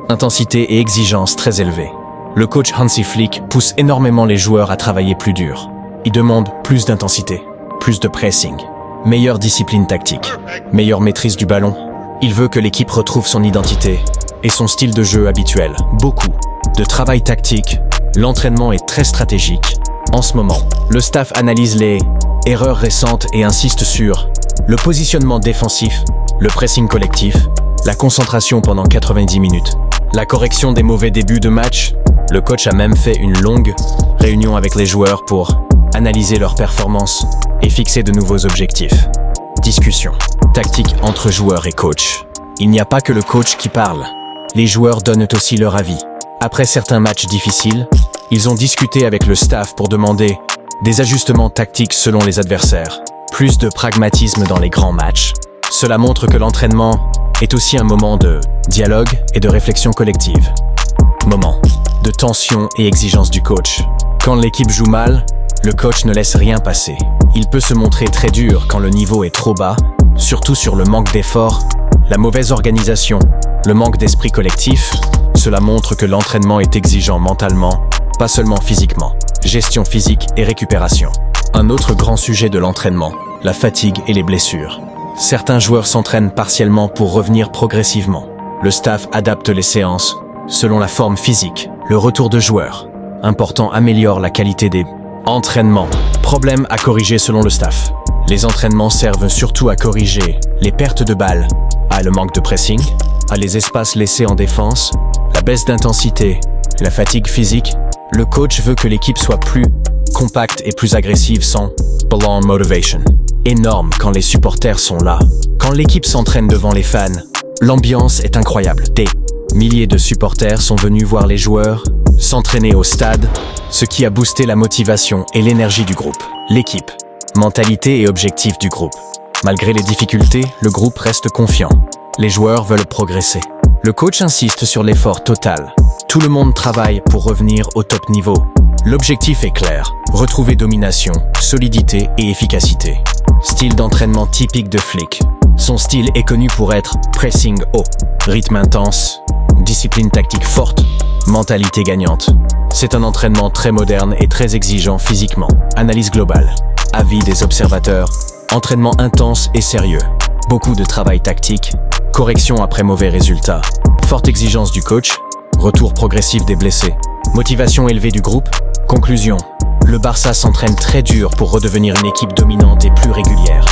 Intensité et exigence très élevées. Le coach Hansi Flick pousse énormément les joueurs à travailler plus dur. Il demande plus d'intensité, plus de pressing, meilleure discipline tactique, meilleure maîtrise du ballon. Il veut que l'équipe retrouve son identité et son style de jeu habituel. Beaucoup de travail tactique, l'entraînement est très stratégique. En ce moment, le staff analyse les erreurs récentes et insiste sur le positionnement défensif, le pressing collectif, la concentration pendant 90 minutes, la correction des mauvais débuts de match. Le coach a même fait une longue réunion avec les joueurs pour analyser leurs performances et fixer de nouveaux objectifs. Discussion tactique entre joueurs et coach. Il n'y a pas que le coach qui parle. Les joueurs donnent aussi leur avis. Après certains matchs difficiles, ils ont discuté avec le staff pour demander des ajustements tactiques selon les adversaires. Plus de pragmatisme dans les grands matchs. Cela montre que l'entraînement est aussi un moment de dialogue et de réflexion collective. Moment de tension et exigence du coach. Quand l'équipe joue mal, le coach ne laisse rien passer. Il peut se montrer très dur quand le niveau est trop bas, surtout sur le manque d'effort, la mauvaise organisation, le manque d'esprit collectif. Cela montre que l'entraînement est exigeant mentalement, pas seulement physiquement. Gestion physique et récupération. Un autre grand sujet de l'entraînement, la fatigue et les blessures. Certains joueurs s'entraînent partiellement pour revenir progressivement. Le staff adapte les séances selon la forme physique. Le retour de joueurs important améliore la qualité des entraînements. Problème à corriger selon le staff. Les entraînements servent surtout à corriger les pertes de balles, le manque de pressing, les espaces laissés en défense, la baisse d'intensité, la fatigue physique. Le coach veut que l'équipe soit plus compacte et plus agressive sans ballon motivation. Énorme quand les supporters sont là. Quand l'équipe s'entraîne devant les fans, l'ambiance est incroyable. Des milliers de supporters sont venus voir les joueurs s'entraîner au stade, ce qui a boosté la motivation et l'énergie du groupe. L'équipe, mentalité et objectifs du groupe. Malgré les difficultés, le groupe reste confiant. Les joueurs veulent progresser. Le coach insiste sur l'effort total. Tout le monde travaille pour revenir au top niveau. L'objectif est clair, retrouver domination, solidité et efficacité. Style d'entraînement typique de Flick. Son style est connu pour être pressing haut, rythme intense, discipline tactique forte, mentalité gagnante. C'est un entraînement très moderne et très exigeant physiquement. Analyse globale. Avis des observateurs. Entraînement intense et sérieux. Beaucoup de travail tactique. Correction après mauvais résultats. Forte exigence du coach. Retour progressif des blessés. Motivation élevée du groupe. Conclusion. Le Barça s'entraîne très dur pour redevenir une équipe dominante et plus régulière.